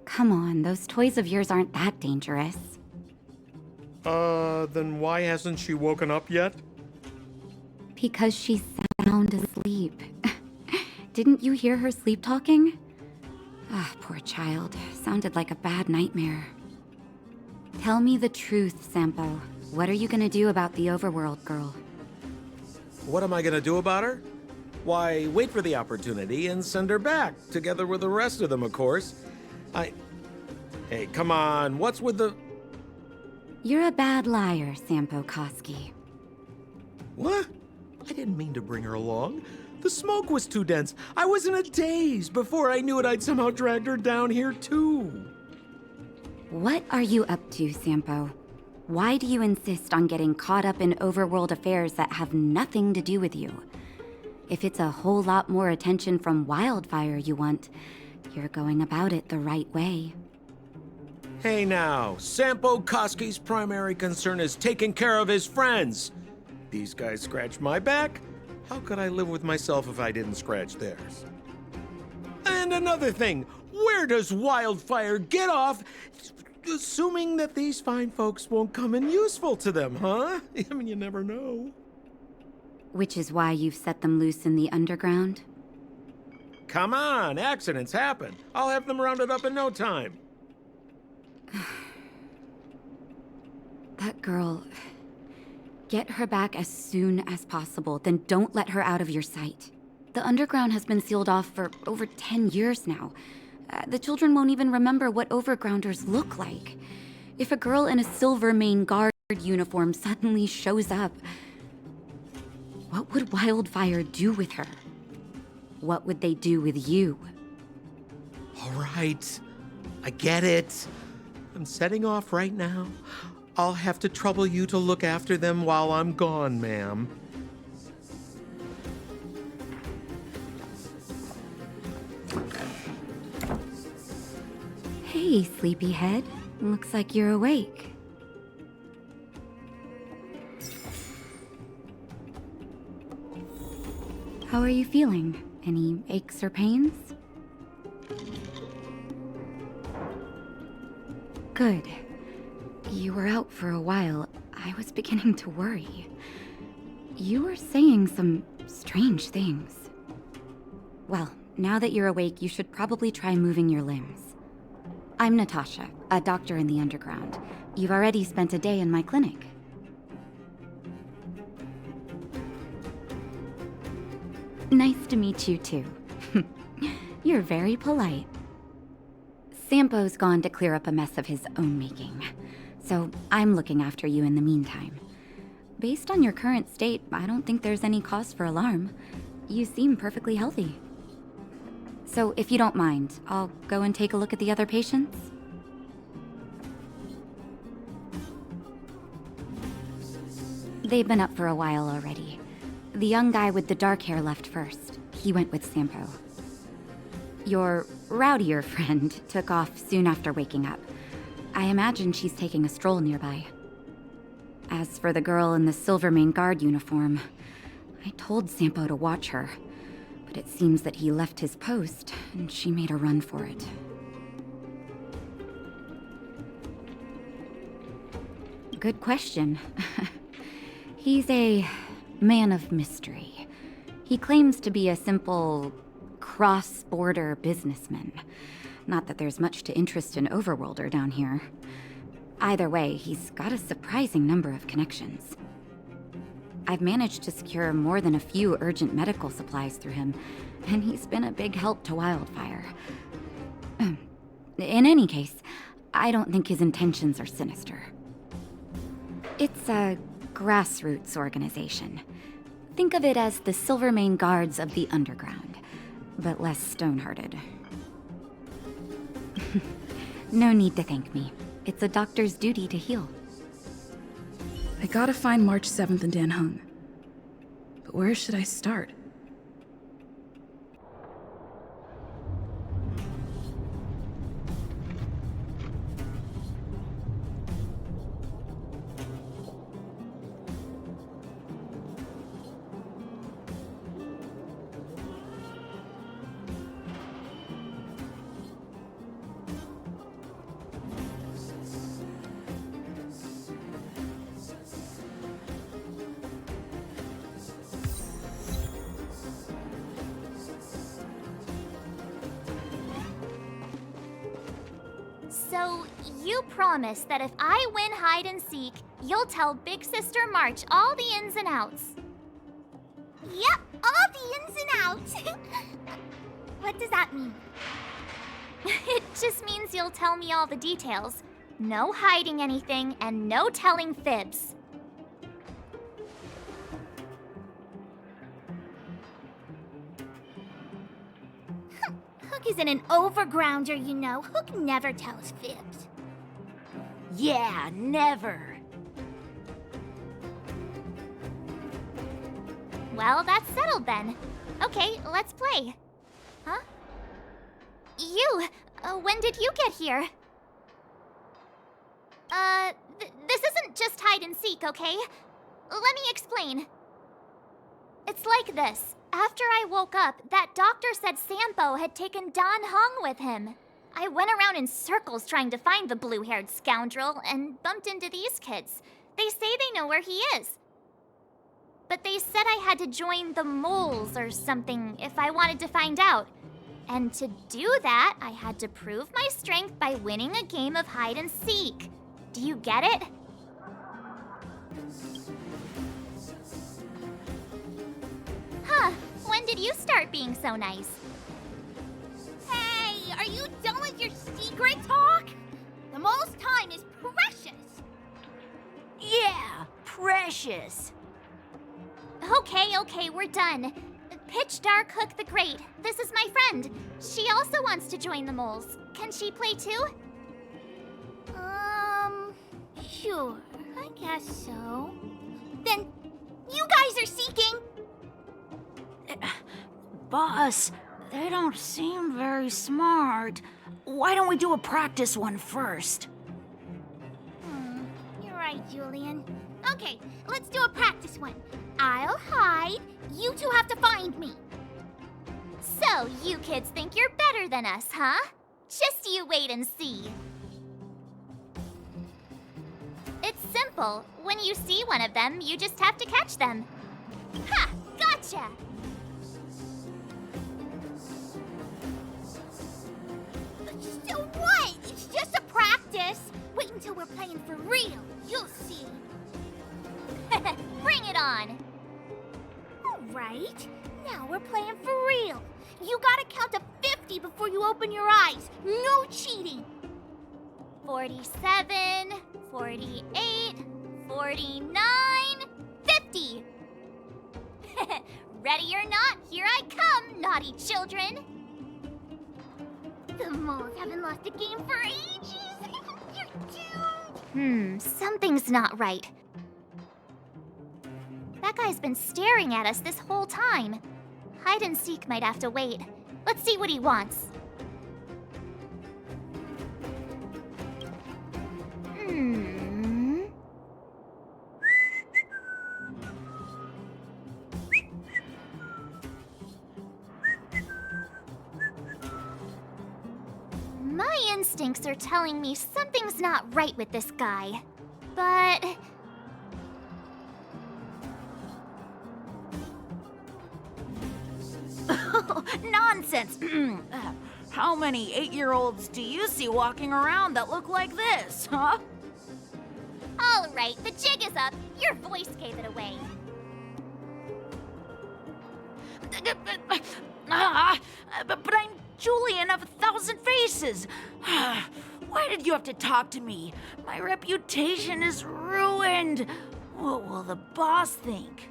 Come on, those toys of yours aren't that dangerous. Then why hasn't she woken up yet? Because she's sound asleep. Didn't you hear her sleep talking? Ah, poor child. Sounded like a bad nightmare. Tell me the truth, Sampo. What are you gonna do about the overworld girl? What am I gonna do about her? Why, wait for the opportunity and send her back, together with the rest of them, of course. Hey, come on, what's with the... You're a bad liar, Sampo Koski. What? I didn't mean to bring her along. The smoke was too dense. I was in a daze. Before I knew it, I'd somehow dragged her down here, too. What are you up to, Sampo? Why do you insist on getting caught up in overworld affairs that have nothing to do with you? If it's a whole lot more attention from Wildfire you want, you're going about it the right way. Hey now, Sampo Koski's primary concern is taking care of his friends. These guys scratched my back. How could I live with myself if I didn't scratch theirs? And another thing, where does Wildfire get off assuming that these fine folks won't come in useful to them, huh? I mean, you never know. Which is why you've set them loose in the underground? Come on, accidents happen. I'll have them rounded up in no time. That girl... Get her back as soon as possible, then don't let her out of your sight. The underground has been sealed off for over 10 years now. The children won't even remember what overgrounders look like. If a girl in a Silvermane Guard uniform suddenly shows up, what would Wildfire do with her? What would they do with you? All right, I get it. I'm setting off right now. I'll have to trouble you to look after them while I'm gone, ma'am. Hey, sleepyhead. Looks like you're awake. How are you feeling? Any aches or pains? Good. You were out for a while. I was beginning to worry. You were saying some strange things. Well, now that you're awake, you should probably try moving your limbs. I'm Natasha, a doctor in the underground. You've already spent a day in my clinic. Nice to meet you, too. You're very polite. Sampo's gone to clear up a mess of his own making, so I'm looking after you in the meantime. Based on your current state, I don't think there's any cause for alarm. You seem perfectly healthy. So if you don't mind, I'll go and take a look at the other patients. They've been up for a while already. The young guy with the dark hair left first. He went with Sampo. Your rowdier friend took off soon after waking up. I imagine she's taking a stroll nearby. As for the girl in the Silvermane Guard uniform, I told Sampo to watch her, but it seems that he left his post and she made a run for it. Good question. He's a man of mystery. He claims to be a simple cross-border businessman. Not that there's much to interest an overworlder down here. Either way, he's got a surprising number of connections. I've managed to secure more than a few urgent medical supplies through him, and he's been a big help to Wildfire. In any case, I don't think his intentions are sinister. It's a grassroots organization. Think of it as the Silvermane Guards of the Underground, but less stone-hearted. No need to thank me. It's a doctor's duty to heal. I gotta find March 7th in Dan Hung. But where should I start? So, you promise that if I win hide and seek, you'll tell Big Sister March all the ins and outs. Yep, all the ins and outs. What does that mean? It just means you'll tell me all the details. No hiding anything and no telling fibs. Hook isn't an overgrounder, you know. Hook never tells fibs. Yeah, never. Well, that's settled then. Okay, let's play. Huh? You! When did you get here? This isn't just hide and seek, okay? Let me explain. It's like this. After I woke up, that doctor said Sampo had taken Don Hung with him. I went around in circles trying to find the blue-haired scoundrel and bumped into these kids. They say they know where he is. But they said I had to join the moles or something if I wanted to find out. And to do that, I had to prove my strength by winning a game of hide and seek. Do you get it? Huh, when did you start being so nice? Hey, are you done with your secret talk? The mole's time is precious. Yeah, precious. Okay, we're done. Pitch Dark Hook the Great. This is my friend. She also wants to join the moles. Can she play too? Sure. I guess so. Then, you guys are seeking! Boss, they don't seem very smart. Why don't we do a practice one first? You're right, Julian. Okay, let's do a practice one. I'll hide. You two have to find me. So, you kids think you're better than us, huh? Just you wait and see. It's simple. When you see one of them, you just have to catch them. Ha! Gotcha! So what? It's just a practice. Wait until we're playing for real. You'll see. Bring it on. All right. Now we're playing for real. You gotta count to 50 before you open your eyes. No cheating. 47, 48, 49, 50. Ready or not, here I come, naughty children. The moles haven't lost a game for ages. You're doomed. Something's not right. That guy's been staring at us this whole time. Hide and seek might have to wait. Let's see what he wants. My instincts are telling me something's not right with this guy. But... Nonsense! How many 8-year-olds do you see walking around that look like this, huh? all right, the jig is up. Your voice gave it away. But I'm Julian of 1,000 Faces. Why did you have to talk to me? My reputation is ruined. What will the boss think?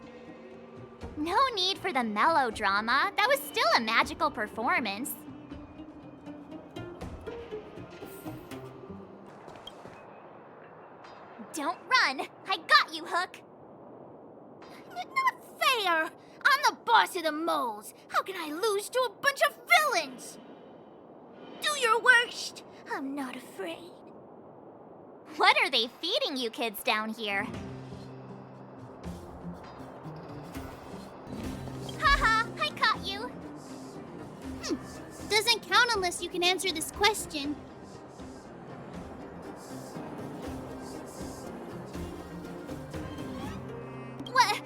No need for the melodrama. That was still a magical performance. Don't run! I got you, Hook! Not fair! I'm the boss of the moles! How can I lose to a bunch of villains? Do your worst! I'm not afraid. What are they feeding you kids down here? Haha, I caught you! Doesn't count unless you can answer this question. What?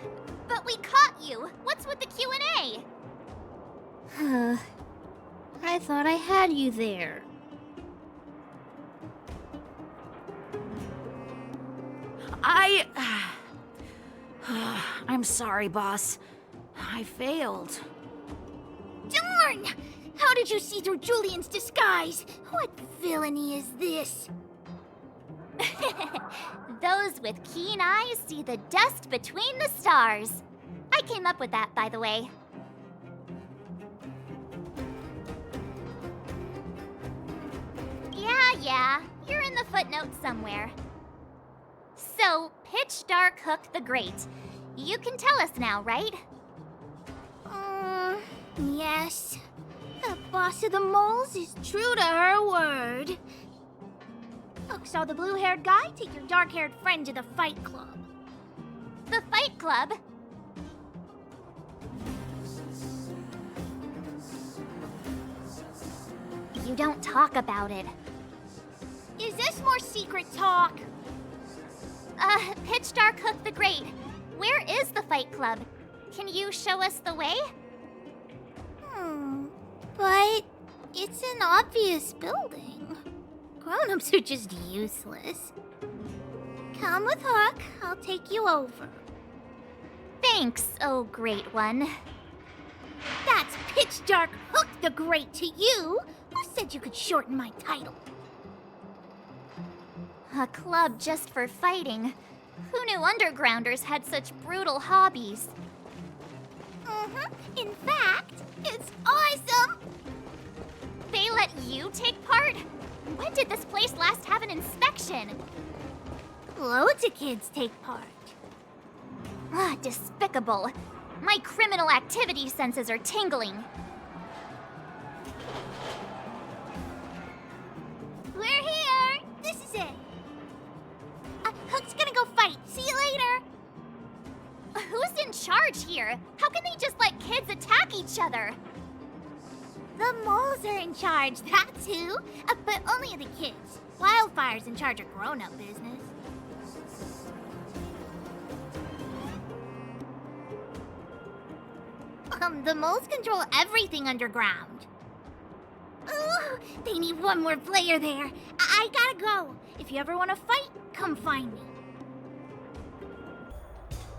But we caught you! What's with the Q&A? I thought I had you there. I'm sorry, boss. I failed. Darn! How did you see through Julian's disguise? What villainy is this? Those with keen eyes see the dust between the stars. I came up with that, by the way. Yeah, you're in the footnotes somewhere. So, Pitch Dark Hook the Great. You can tell us now, right? Yes. The boss of the moles is true to her word. Look, saw the blue-haired guy? Take your dark-haired friend to the Fight Club. The Fight Club? You don't talk about it. Is this more secret talk? Pitch Dark Hook the Great. Where is the Fight Club? Can you show us the way? But it's an obvious building. Grown-ups are just useless. Come with Hook, I'll take you over. Thanks, oh great one. That's Pitch Dark Hook the Great to you. Who said you could shorten my title? A club just for fighting. Who knew undergrounders had such brutal hobbies? In fact, it's awesome! They let you take part? When did this place last have an inspection? Loads of kids take part. Despicable. My criminal activity senses are tingling. We're here! This is it. Hook's gonna go fight. See you later. Who's in charge here? How can they just let kids attack each other? The moles are in charge, that's who. But only the kids. Wildfire's in charge of grown-up business. The moles control everything underground. Ooh, they need one more player there. I gotta go. If you ever want to fight, come find me.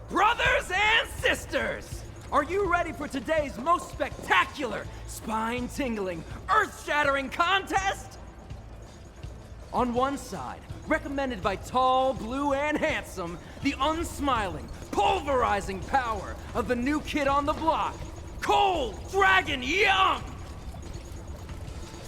Brothers and sisters, are you ready for today's most spectacular, spine-tingling, earth-shattering contest? On one side, recommended by tall, blue, and handsome, the unsmiling, pulverizing power of the new kid on the block, Cold Dragon Young!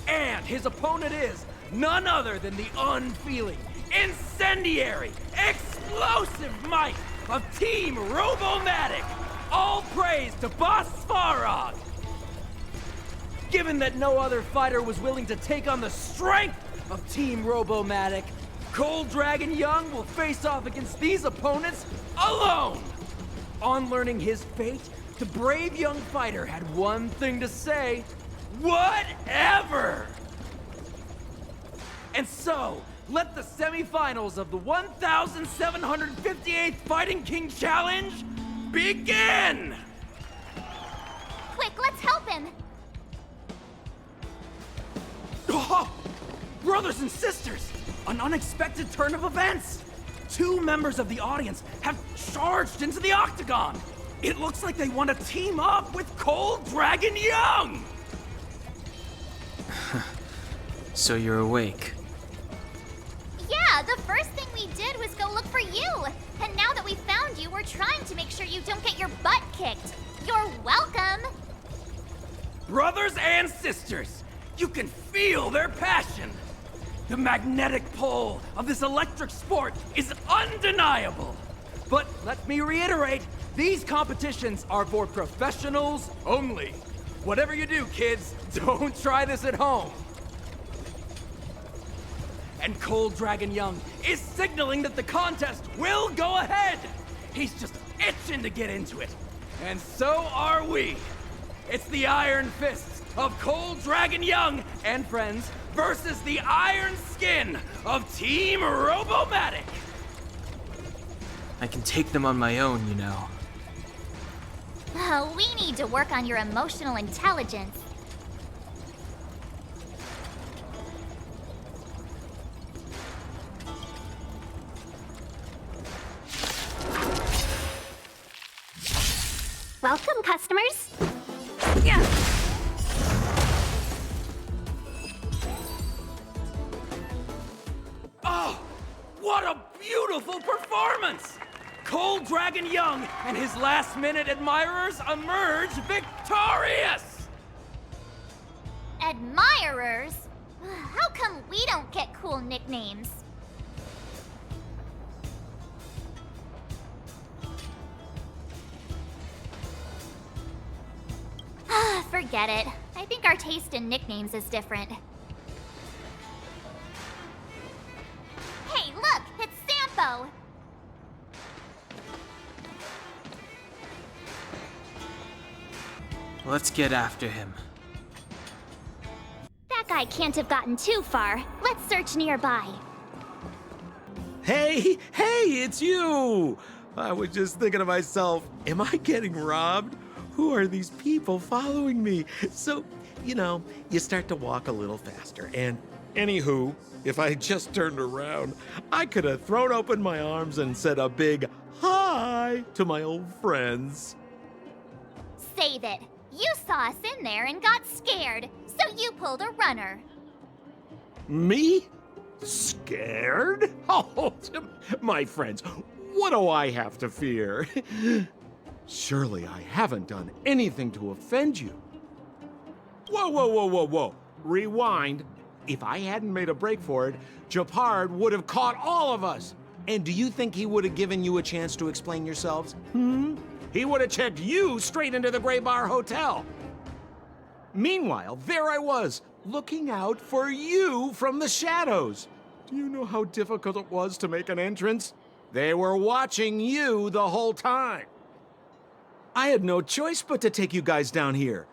And his opponent is none other than the unfeeling, incendiary, explosive might of Team Robomatic! All praise to Boss Svarog! Given that no other fighter was willing to take on the strength of Team Robomatic, Cold Dragon Young will face off against these opponents alone! On learning his fate, the brave young fighter had one thing to say: whatever! And so, let the semifinals of the 1,758th Fighting King Challenge begin! Quick, let's help him! Oh, brothers and sisters, an unexpected turn of events! Two members of the audience have charged into the octagon! It looks like they want to team up with Cold Dragon Young! So you're awake. Yeah, the first thing we did was go look for you. And now that we found you, we're trying to make sure you don't get your butt kicked. You're welcome. Brothers and sisters, you can feel their passion. The magnetic pull of this electric sport is undeniable. But let me reiterate, these competitions are for professionals only. Whatever you do, kids, don't try this at home. And Cold Dragon Young is signaling that the contest will go ahead. He's just itching to get into it. And so are we. It's the Iron Fists of Cold Dragon Young and friends versus the Iron Skin of Team Robomatic. I can take them on my own, you know. Oh, we need to work on your emotional intelligence. Welcome, customers. Oh, what a beautiful performance! Cold Dragon Young and his last-minute admirers emerge victorious! Admirers? How come we don't get cool nicknames? Forget it. I think our taste in nicknames is different. Hey, look! It's Sampo! Let's get after him. That guy can't have gotten too far. Let's search nearby. Hey, it's you! I was just thinking to myself, am I getting robbed? Who are these people following me? So, you start to walk a little faster. And anywho, if I just turned around, I could have thrown open my arms and said a big hi to my old friends. Save it. You saw us in there and got scared, so you pulled a runner. Me? Scared? Oh, my friends, what do I have to fear? Surely I haven't done anything to offend you. Whoa. Rewind. If I hadn't made a break for it, Japard would have caught all of us. And do you think he would have given you a chance to explain yourselves? He would have checked you straight into the Gray Bar Hotel. Meanwhile, there I was, looking out for you from the shadows. Do you know how difficult it was to make an entrance? They were watching you the whole time. I had no choice but to take you guys down here.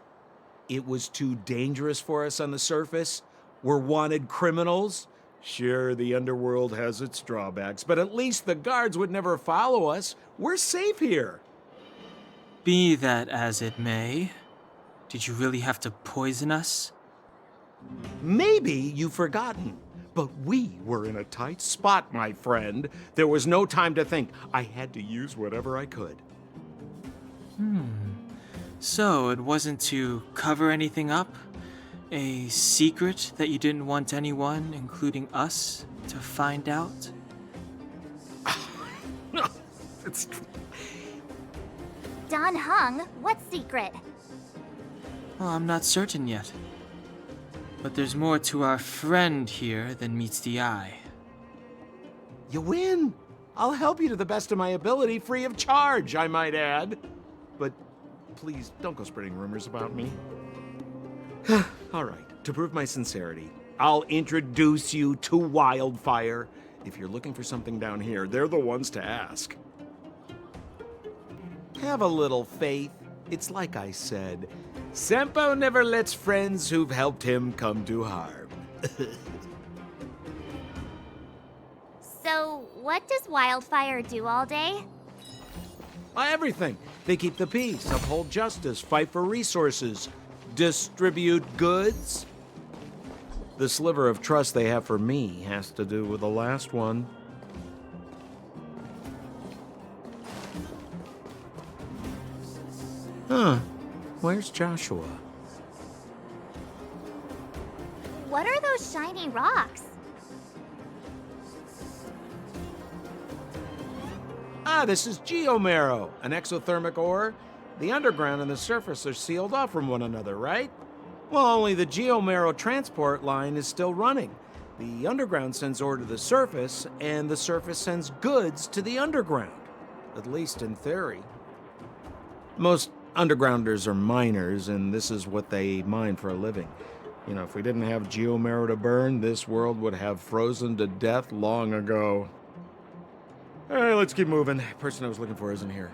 It was too dangerous for us on the surface. We're wanted criminals. Sure, the underworld has its drawbacks, but at least the guards would never follow us. We're safe here. Be that as it may, did you really have to poison us? Maybe you've forgotten, but we were in a tight spot, my friend. There was no time to think. I had to use whatever I could. So it wasn't to cover anything up? A secret that you didn't want anyone, including us, to find out? No, it's... Don Hung, what secret? Well, I'm not certain yet. But there's more to our friend here than meets the eye. You win. I'll help you to the best of my ability, free of charge, I might add. But please, don't go spreading rumors about me. All right, to prove my sincerity, I'll introduce you to Wildfire. If you're looking for something down here, they're the ones to ask. Have a little faith. It's like I said, Sampo never lets friends who've helped him come to harm. So, what does Wildfire do all day? Everything. They keep the peace, uphold justice, fight for resources, distribute goods. The sliver of trust they have for me has to do with the last one. Where's Joshua? What are those shiny rocks? This is geomarrow, an exothermic ore. The underground and the surface are sealed off from one another, right? Well, only the geomarrow transport line is still running. The underground sends ore to the surface, and the surface sends goods to the underground. At least in theory. Most undergrounders are miners, and this is what they mine for a living. You know, if we didn't have geomarrow to burn, this world would have frozen to death long ago. All right, let's keep moving. The person I was looking for isn't here.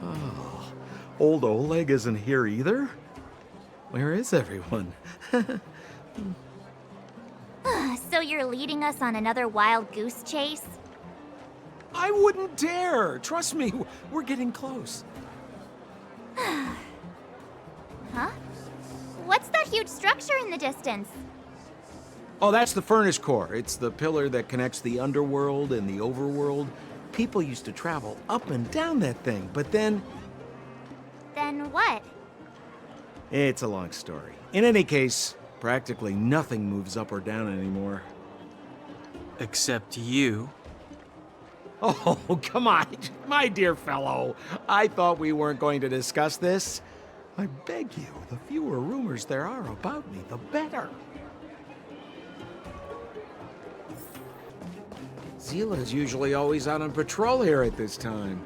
Oh, old Oleg isn't here either? Where is everyone? So you're leading us on another wild goose chase? I wouldn't dare! Trust me, we're getting close. Huh? What's that huge structure in the distance? Oh, that's the furnace core. It's the pillar that connects the underworld and the overworld. People used to travel up and down that thing, but then... Then what? It's a long story. In any case, practically nothing moves up or down anymore. Except you. Oh, come on, my dear fellow. I thought we weren't going to discuss this. I beg you, the fewer rumors there are about me, the better. Zila's usually always out on patrol here at this time.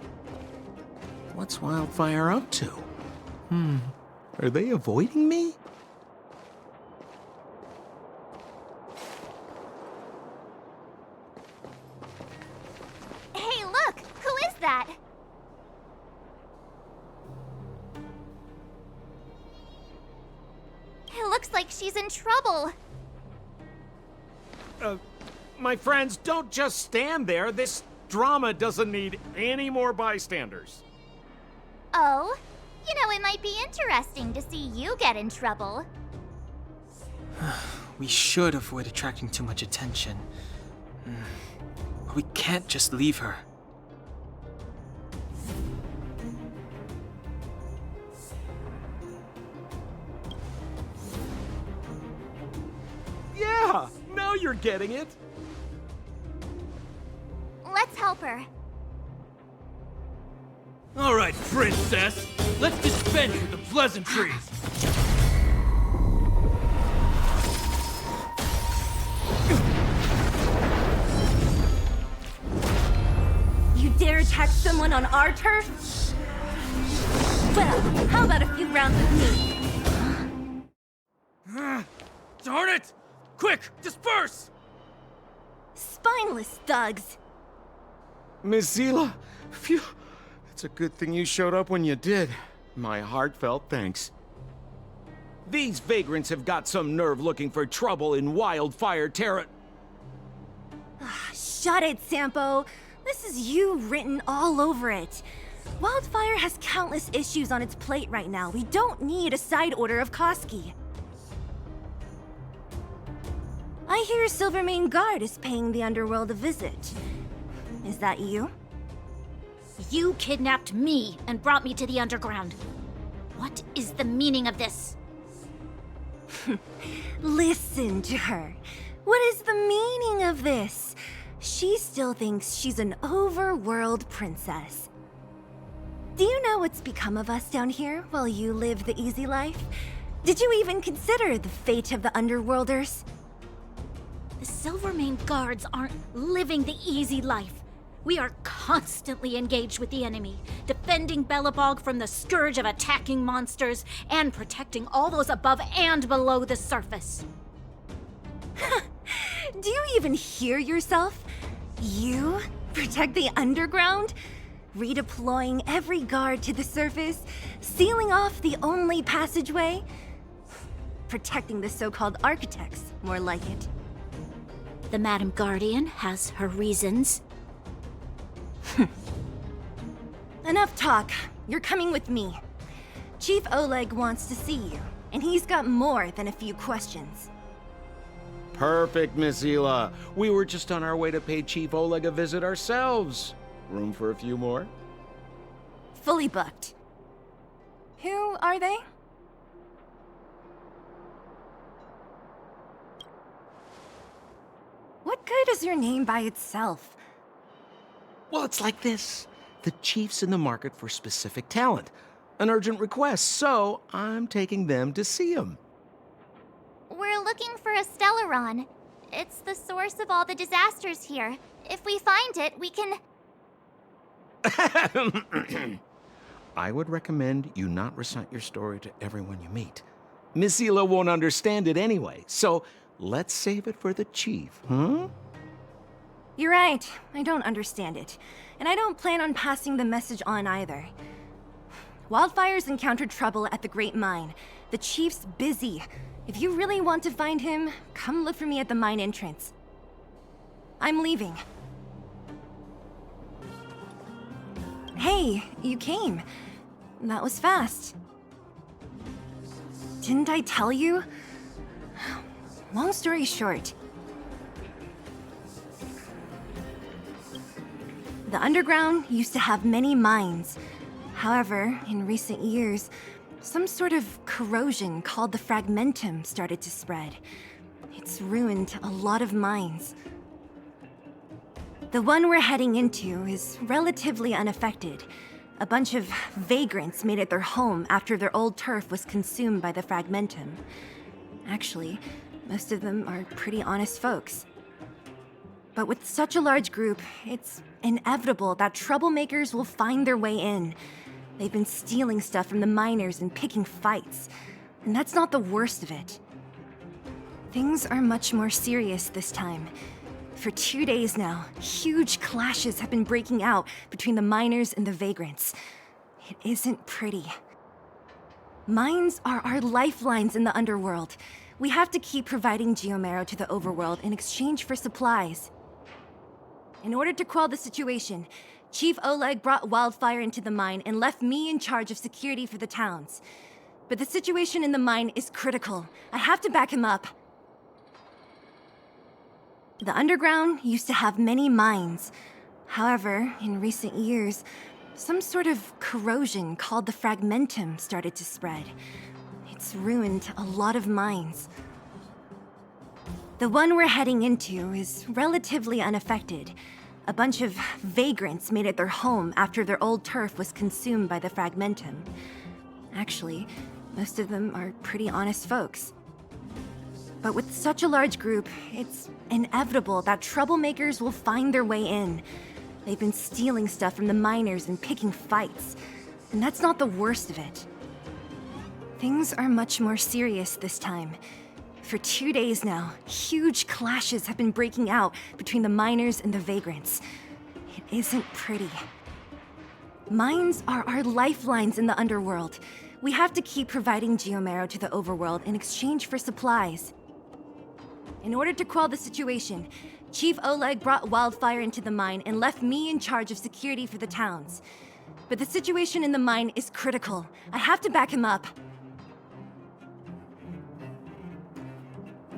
What's Wildfire up to? Are they avoiding me? Hey, look! Who is that? It looks like she's in trouble. My friends, don't just stand there. This drama doesn't need any more bystanders. Oh? You know, it might be interesting to see you get in trouble. We should avoid attracting too much attention. We can't just leave her. Yeah, now you're getting it. Let's help her. All right, princess. Let's dispense with the pleasantries. You dare attack someone on our turf? Well, how about a few rounds with me? Darn it! Quick, disperse! Spineless thugs. Miss Zila, phew. It's a good thing you showed up when you did. My heartfelt thanks. These vagrants have got some nerve looking for trouble in Wildfire Terra. Shut it, Sampo. This is you written all over it. Wildfire has countless issues on its plate right now. We don't need a side order of Koski. I hear Silvermane Guard is paying the Underworld a visit. Is that you? You kidnapped me and brought me to the underground. What is the meaning of this? Listen to her. What is the meaning of this? She still thinks she's an overworld princess. Do you know what's become of us down here while you live the easy life? Did you even consider the fate of the Underworlders? The Silvermane Guards aren't living the easy life. We are constantly engaged with the enemy, defending Belobog from the scourge of attacking monsters and protecting all those above and below the surface. Do you even hear yourself? You protect the underground? Redeploying every guard to the surface? Sealing off the only passageway? Protecting the so-called architects, more like it. The Madam Guardian has her reasons. Enough talk. You're coming with me. Chief Oleg wants to see you, and he's got more than a few questions. Perfect, Miss Zila. We were just on our way to pay Chief Oleg a visit ourselves. Room for a few more? Fully booked. Who are they? What good is your name by itself? Well, it's like this. The chief's in the market for specific talent. An urgent request, so I'm taking them to see him. We're looking for a Stellaron. It's the source of all the disasters here. If we find it, we can... I would recommend you not recite your story to everyone you meet. Miss Zila won't understand it anyway, so let's save it for the chief, huh? You're right. I don't understand it. And I don't plan on passing the message on either. Wildfire's encountered trouble at the Great Mine. The chief's busy. If you really want to find him, come look for me at the mine entrance. I'm leaving. Hey, you came. That was fast. Didn't I tell you? Long story short, the underground used to have many mines. However, in recent years, some sort of corrosion called the fragmentum started to spread. It's ruined a lot of mines. The one we're heading into is relatively unaffected. A bunch of vagrants made it their home after their old turf was consumed by the fragmentum. Actually, most of them are pretty honest folks. But with such a large group, it's inevitable that troublemakers will find their way in. They've been stealing stuff from the miners and picking fights. And that's not the worst of it. Things are much more serious this time. For 2 days now, huge clashes have been breaking out between the miners and the vagrants. It isn't pretty. Mines are our lifelines in the underworld. We have to keep providing Geomarrow to the overworld in exchange for supplies. In order to quell the situation, Chief Oleg brought wildfire into the mine and left me in charge of security for the towns. But the situation in the mine is critical. I have to back him up. The underground used to have many mines. However, in recent years, some sort of corrosion called the fragmentum started to spread. It's ruined a lot of mines. The one we're heading into is relatively unaffected. A bunch of vagrants made it their home after their old turf was consumed by the fragmentum. Actually, most of them are pretty honest folks. But with such a large group, it's inevitable that troublemakers will find their way in. They've been stealing stuff from the miners and picking fights. And that's not the worst of it. Things are much more serious this time. For 2 days now, huge clashes have been breaking out between the miners and the vagrants. It isn't pretty. Mines are our lifelines in the underworld. We have to keep providing Geomarrow to the overworld in exchange for supplies. In order to quell the situation, Chief Oleg brought wildfire into the mine and left me in charge of security for the towns. But the situation in the mine is critical. I have to back him up.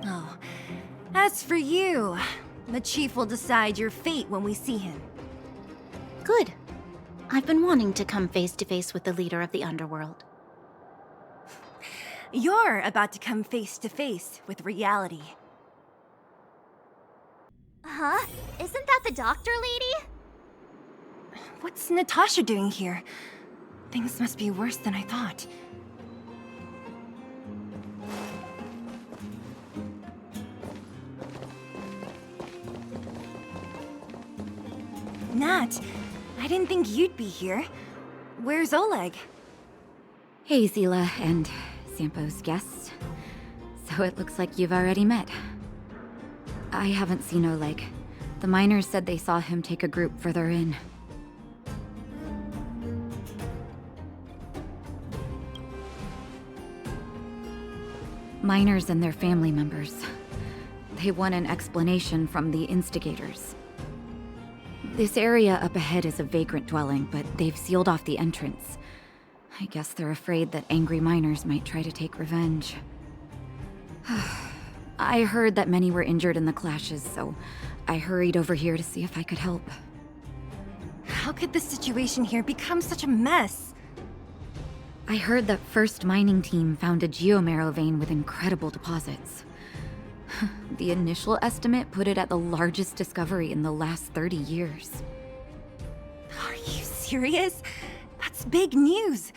Oh, as for you, the Chief will decide your fate when we see him. Good. I've been wanting to come face to face with the leader of the underworld. You're about to come face to face with reality. Huh? Isn't that the doctor lady? What's Natasha doing here? Things must be worse than I thought. Nat, I didn't think you'd be here. Where's Oleg? Hey, Zila and Sampo's guests. So it looks like you've already met. I haven't seen Oleg. The miners said they saw him take a group further in. Miners and their family members. They want an explanation from the instigators. This area up ahead is a vagrant dwelling, but they've sealed off the entrance. I guess they're afraid that angry miners might try to take revenge. I heard that many were injured in the clashes, so I hurried over here to see if I could help. How could the situation here become such a mess? I heard that First Mining Team found a geomarrow vein with incredible deposits. The initial estimate put it at the largest discovery in the last 30 years. Are you serious? That's big news.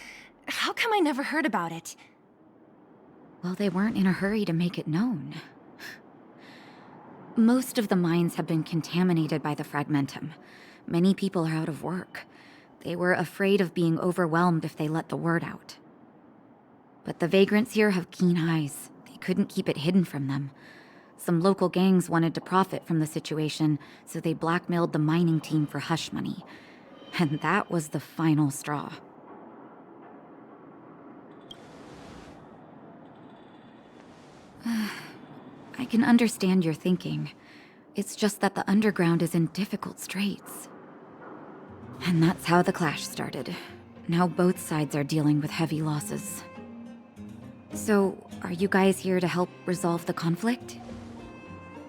How come I never heard about it? Well, they weren't in a hurry to make it known. Most of the mines have been contaminated by the fragmentum. Many people are out of work. They were afraid of being overwhelmed if they let the word out. But the vagrants here have keen eyes. They couldn't keep it hidden from them. Some local gangs wanted to profit from the situation, so they blackmailed the mining team for hush money. And that was the final straw. I can understand your thinking. It's just that the underground is in difficult straits. And that's how the clash started. Now both sides are dealing with heavy losses. So, are you guys here to help resolve the conflict?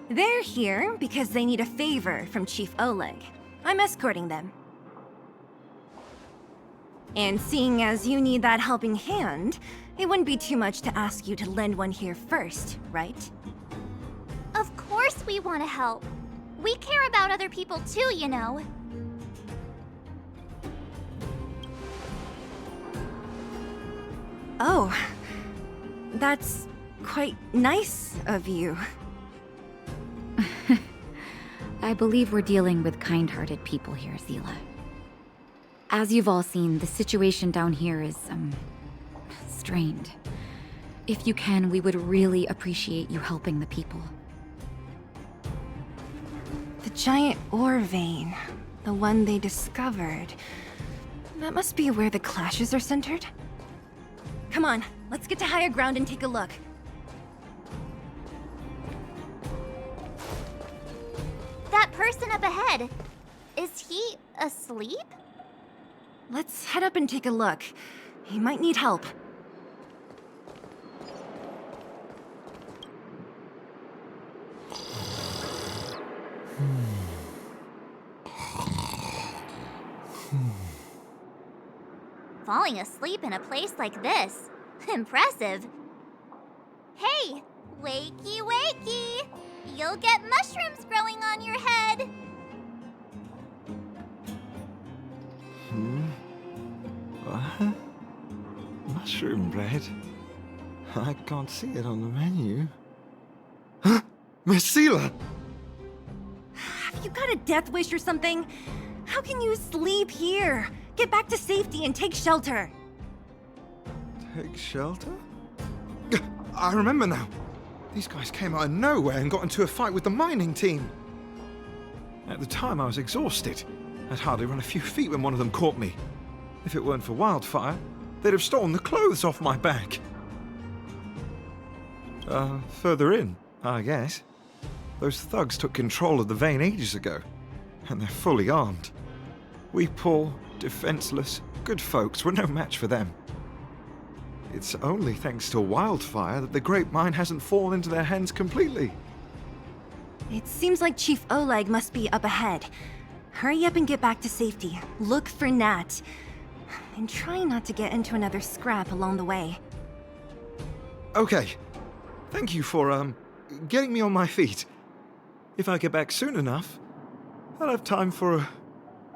They're here because they need a favor from Chief Oleg. I'm escorting them. And seeing as you need that helping hand, it wouldn't be too much to ask you to lend one here first, right? Of course we want to help. We care about other people too, you know. Oh, that's quite nice of you. I believe we're dealing with kind-hearted people here, Zila. As you've all seen, the situation down here is, strained. If you can, we would really appreciate you helping the people. The giant ore vein, the one they discovered. That must be where the clashes are centered. Come on, let's get to higher ground and take a look. That person up ahead, is he asleep? Let's head up and take a look. He might need help. Falling asleep in a place like this. Impressive. Hey, wakey wakey! You'll get mushrooms growing on your head. What? Mushroom bread? I can't see it on the menu. Huh? Miss Zila! Have you got a death wish or something? How can you sleep here? Get back to safety and take shelter. Take shelter? I remember now. These guys came out of nowhere and got into a fight with the mining team. At the time, I was exhausted. I'd hardly run a few feet when one of them caught me. If it weren't for Wildfire, they'd have stolen the clothes off my back. Further in, I guess. Those thugs took control of the vein ages ago, and they're fully armed. We poor, defenseless, good folks were no match for them. It's only thanks to Wildfire that the Great Mine hasn't fallen into their hands completely. It seems like Chief Oleg must be up ahead. Hurry up and get back to safety. Look for Nat. And try not to get into another scrap along the way. Okay. Thank you for, getting me on my feet. If I get back soon enough, I'll have time for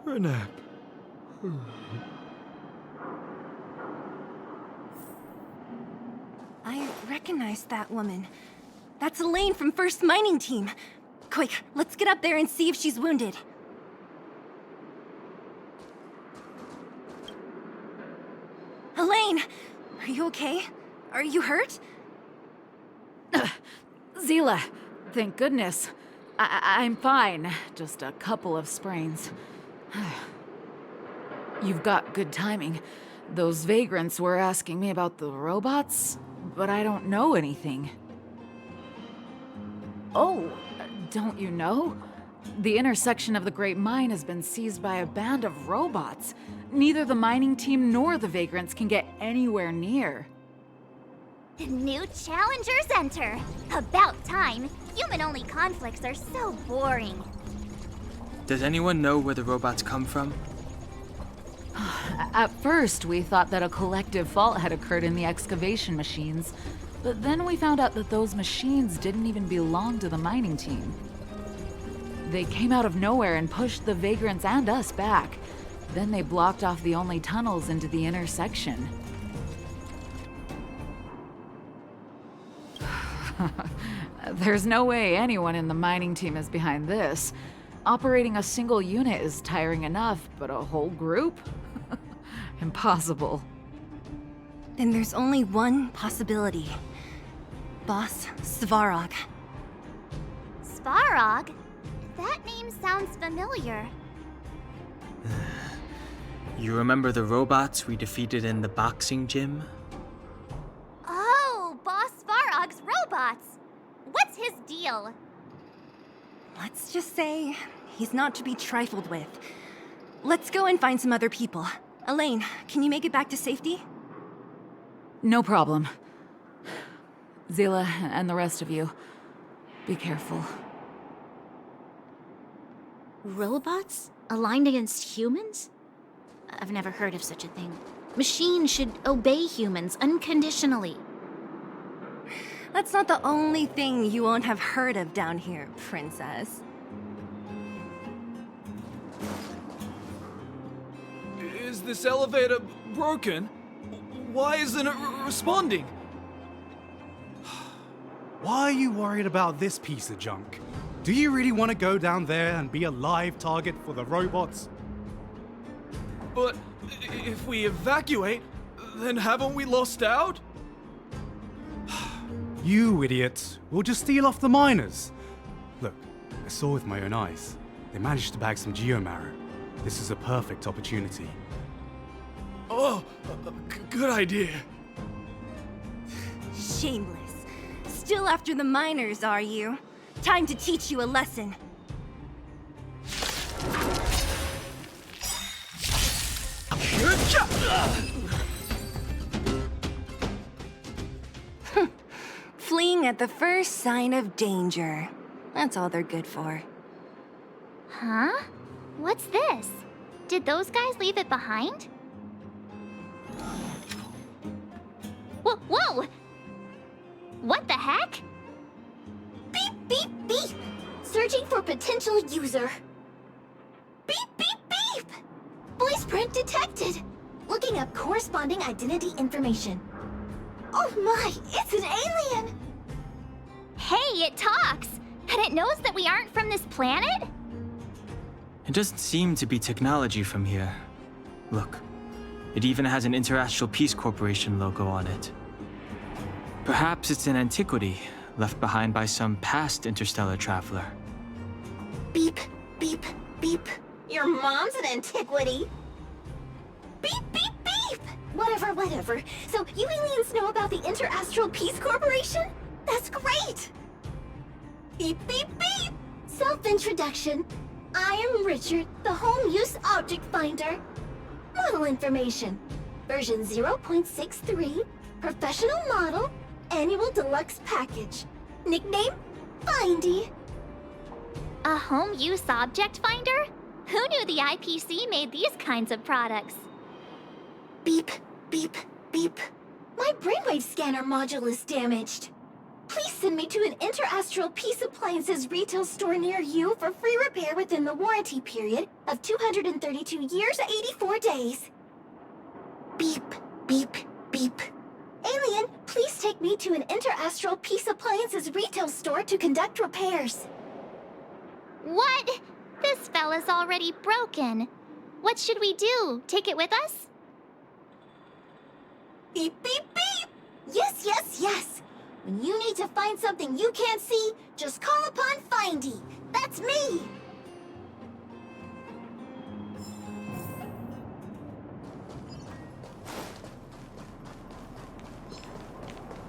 a nap. I recognize that woman. That's Elaine from First Mining Team. Quick, let's get up there and see if she's wounded. Elaine! Are you okay? Are you hurt? Zila, thank goodness. I'm fine. Just a couple of sprains. You've got good timing. Those vagrants were asking me about the robots, but I don't know anything. Oh, don't you know? The intersection of the Great Mine has been seized by a band of robots. Neither the mining team nor the vagrants can get anywhere near. New challengers enter. About time. Human-only conflicts are so boring. Does anyone know where the robots come from? At first, we thought that a collective fault had occurred in the excavation machines, but then we found out that those machines didn't even belong to the mining team. They came out of nowhere and pushed the vagrants and us back. Then they blocked off the only tunnels into the intersection. There's no way anyone in the mining team is behind this. Operating a single unit is tiring enough, but a whole group? Impossible. Then there's only one possibility. Boss Svarog. Svarog? That name sounds familiar. You remember the robots we defeated in the boxing gym? Oh, Boss Svarog's robots! What's his deal? Let's just say he's not to be trifled with. Let's go and find some other people. Elaine, can you make it back to safety? No problem. Zila and the rest of you, be careful. Robots? Aligned against humans? I've never heard of such a thing. Machines should obey humans unconditionally. That's not the only thing you won't have heard of down here, Princess. Is this elevator broken? Why isn't it responding? Why are you worried about this piece of junk? Do you really want to go down there and be a live target for the robots? But if we evacuate, then haven't we lost out? You idiots. We'll just steal off the miners. Look, I saw with my own eyes. They managed to bag some geomarrow. This is a perfect opportunity. Oh, good idea. Shameless. Still after the miners, are you? Time to teach you a lesson. Fleeing at the first sign of danger. That's all they're good for. Huh? What's this? Did those guys leave it behind? Whoa! What the heck? Beep, beep, beep! Searching for potential user. Beep, beep, beep! Voice print detected. Looking up corresponding identity information. Oh my, it's an alien! Hey, it talks! And it knows that we aren't from this planet? It doesn't seem to be technology from here. Look, it even has an Interastral Peace Corporation logo on it. Perhaps it's an antiquity left behind by some past interstellar traveler. Beep, beep, beep. Your mom's an antiquity. Beep, beep, beep! Whatever. So you aliens know about the Interastral Peace Corporation? That's great! Beep, beep, beep! Self-introduction. I am Richard, the Home Use Object Finder. Model information. Version 0.63. Professional model. Annual deluxe package. Nickname? Findy. A home use object finder? Who knew the IPC made these kinds of products? Beep, beep, beep. My brainwave scanner module is damaged. Please send me to an Interastral Peace Appliances retail store near you for free repair within the warranty period of 232 years, 84 days. Beep, beep, beep. Alien, please take me to an Interastral Peace Appliances retail store to conduct repairs. What? This fella's already broken. What should we do? Take it with us? Beep, beep, beep! Yes, yes, yes! When you need to find something you can't see, just call upon Findy. That's me!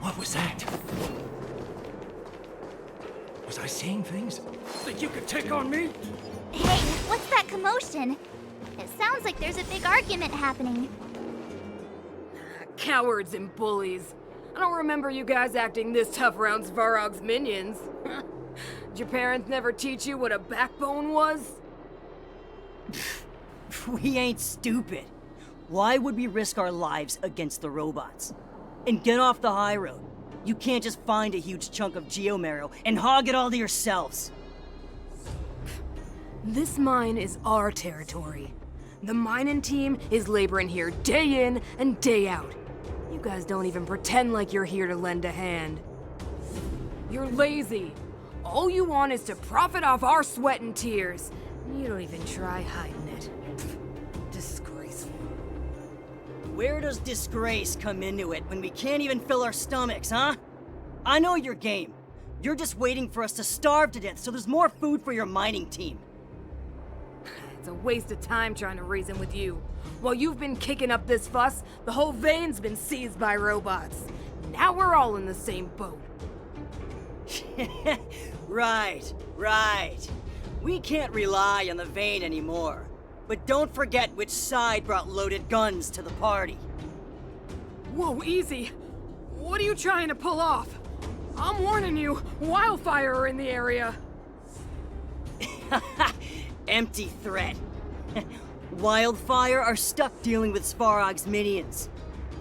What was that? Was I seeing things? Think you could take on me? Hey, what's that commotion? It sounds like there's a big argument happening. Cowards and bullies. I don't remember you guys acting this tough around Svarog's minions. Did your parents never teach you what a backbone was? We ain't stupid. Why would we risk our lives against the robots? And get off the high road. You can't just find a huge chunk of geomarrow and hog it all to yourselves. This mine is our territory. The mining team is laboring here day in and day out. You guys don't even pretend like you're here to lend a hand. You're lazy. All you want is to profit off our sweat and tears. You don't even try hiding it. Disgraceful. Where does disgrace come into it when we can't even fill our stomachs, huh? I know your game. You're just waiting for us to starve to death so there's more food for your mining team. It's a waste of time trying to reason with you. While you've been kicking up this fuss, the whole vein's been seized by robots. Now we're all in the same boat. Right. We can't rely on the vein anymore. But don't forget which side brought loaded guns to the party. Whoa, easy. What are you trying to pull off? I'm warning you, wildfire are in the area. Empty threat. Wildfire are stuck dealing with Svarog's minions.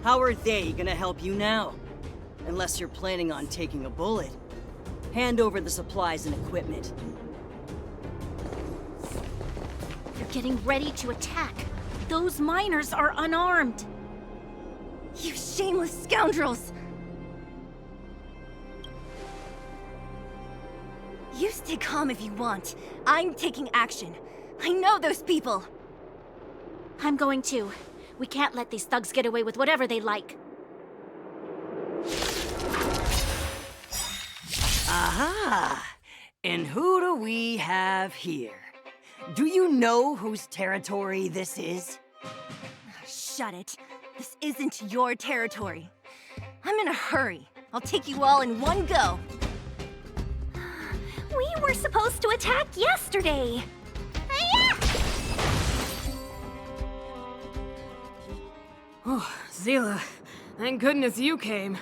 How are they gonna help you now? Unless you're planning on taking a bullet. Hand over the supplies and equipment. They're getting ready to attack. Those miners are unarmed. You shameless scoundrels! You stay calm if you want. I'm taking action. I know those people. I'm going to. We can't let these thugs get away with whatever they like. Aha! And who do we have here? Do you know whose territory this is? Shut it. This isn't your territory. I'm in a hurry. I'll take you all in one go. We were supposed to attack yesterday. Oh, Zila, thank goodness you came.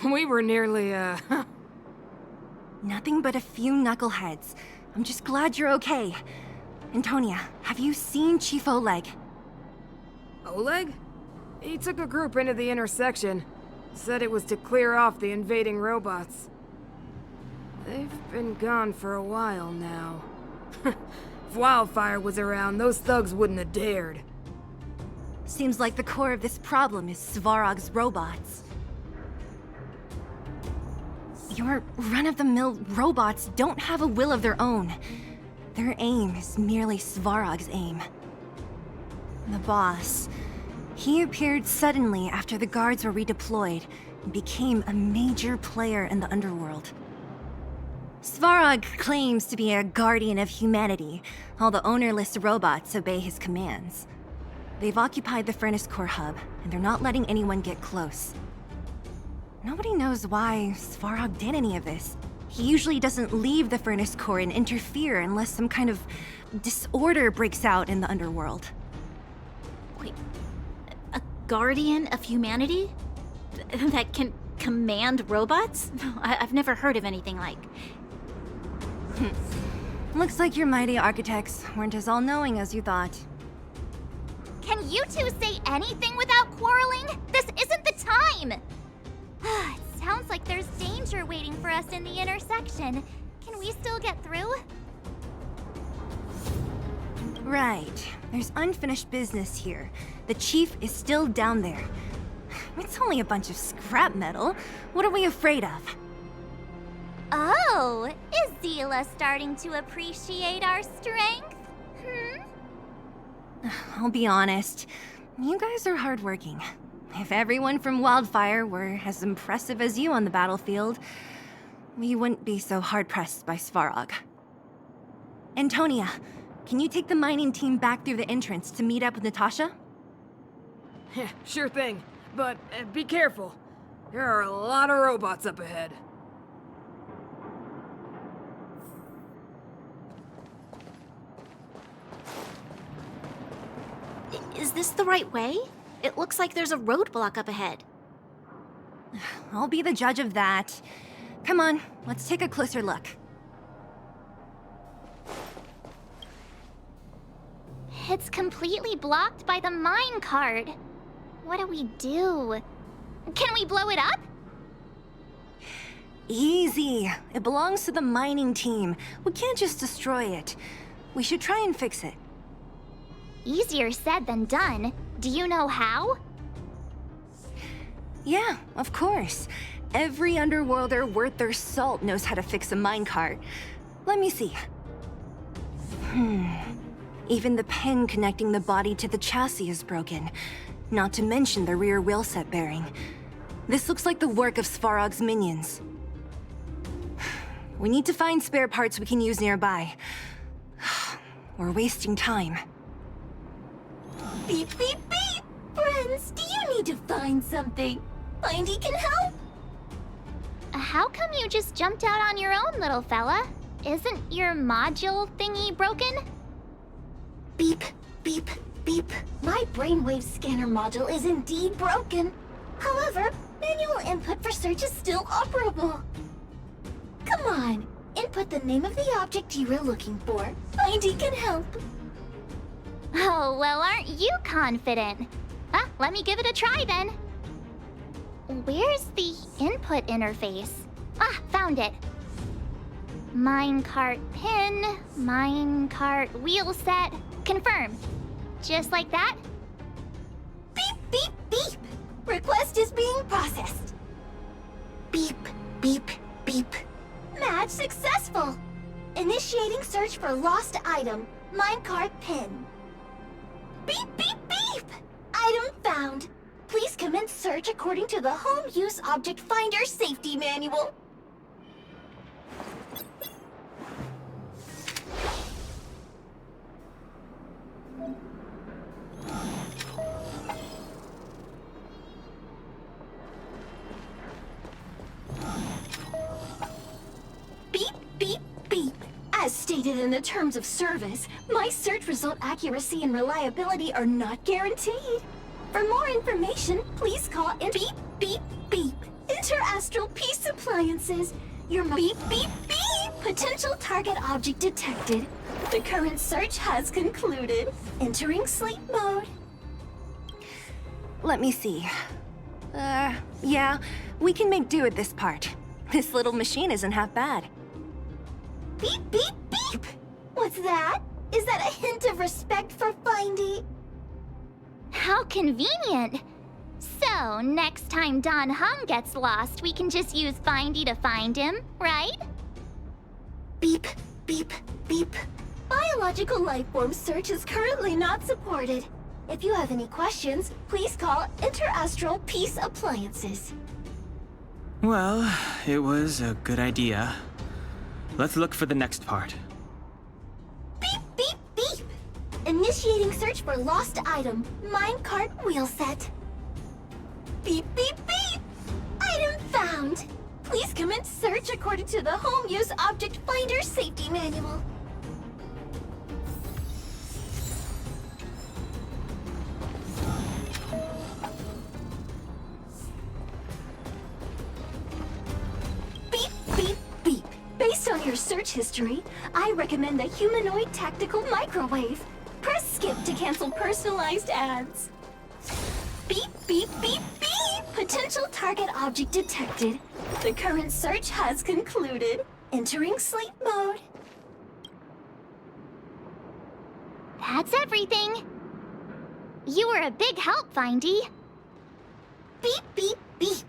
We were nearly, Nothing but a few knuckleheads. I'm just glad you're okay. Antonia, have you seen Chief Oleg? Oleg? He took a group into the intersection. Said it was to clear off the invading robots. They've been gone for a while now. If Wildfire was around, those thugs wouldn't have dared. Seems like the core of this problem is Svarog's robots. Your run-of-the-mill robots don't have a will of their own. Their aim is merely Svarog's aim. The boss, he appeared suddenly after the guards were redeployed and became a major player in the underworld. Svarog claims to be a guardian of humanity, while the ownerless robots obey his commands. They've occupied the Furnace Core hub, and they're not letting anyone get close. Nobody knows why Svarog did any of this. He usually doesn't leave the Furnace Core and interfere unless some kind of disorder breaks out in the underworld. Wait, a guardian of humanity? That can command robots? I've never heard of anything like. Looks like your mighty architects weren't as all-knowing as you thought. Can you two say anything without quarreling? This isn't the time! It sounds like there's danger waiting for us in the intersection. Can we still get through? Right. There's unfinished business here. The chief is still down there. It's only a bunch of scrap metal. What are we afraid of? Oh, is Zila starting to appreciate our strength? I'll be honest. You guys are hardworking. If everyone from Wildfire were as impressive as you on the battlefield, we wouldn't be so hard-pressed by Svarog. Antonia, can you take the mining team back through the entrance to meet up with Natasha? Yeah, sure thing. But be careful. There are a lot of robots up ahead. Is this the right way? It looks like there's a roadblock up ahead. I'll be the judge of that. Come on, let's take a closer look. It's completely blocked by the mine cart. What do we do? Can we blow it up? Easy. It belongs to the mining team. We can't just destroy it. We should try and fix it. Easier said than done. Do you know how? Yeah, of course. Every underworlder worth their salt knows how to fix a minecart. Let me see. Even the pin connecting the body to the chassis is broken. Not to mention the rear wheel set bearing. This looks like the work of Svarog's minions. We need to find spare parts we can use nearby. We're wasting time. Beep, beep, beep! Friends, do you need to find something? Mindy can help? How come you just jumped out on your own, little fella? Isn't your module thingy broken? Beep, beep, beep. My brainwave scanner module is indeed broken. However, manual input for search is still operable. Come on, input the name of the object you were looking for. Findy can help. Oh, well, aren't you confident? Let me give it a try then. Where's the input interface? Found it. Minecart pin, minecart wheel set, confirm. Just like that? Beep, beep, beep. Request is being processed. Beep, beep, beep. Match successful. Initiating search for lost item, minecart pin. Beep, beep, beep. Item found. Please commence search according to the Home Use Object Finder Safety Manual. Beep, beep, beep. As stated in the terms of service, my search result accuracy and reliability are not guaranteed. For more information, please call in beep, beep, beep. Interastral Peace Appliances. Your beep, beep, beep. Potential target object detected. The current search has concluded. Entering sleep mode. Let me see. Yeah, we can make do with this part. This little machine isn't half bad. Beep, beep, beep! What's that? Is that a hint of respect for Findy? How convenient! So, next time Dan Heng gets lost, we can just use Findy to find him, right? Beep, beep, beep. Biological life form search is currently not supported. If you have any questions, please call Interastral Peace Appliances. Well, it was a good idea. Let's look for the next part. Beep, beep, beep! Initiating search for lost item, minecart wheel set. Beep, beep, beep! Item found! Please commence search according to the Home Use Object Finder Safety Manual. Beep, beep, beep. Based on your search history, I recommend the humanoid tactical microwave. Press skip to cancel personalized ads. Beep, beep, beep, beep! Potential target object detected. The current search has concluded. Entering sleep mode. That's everything. You were a big help, Findy. Beep, beep, beep.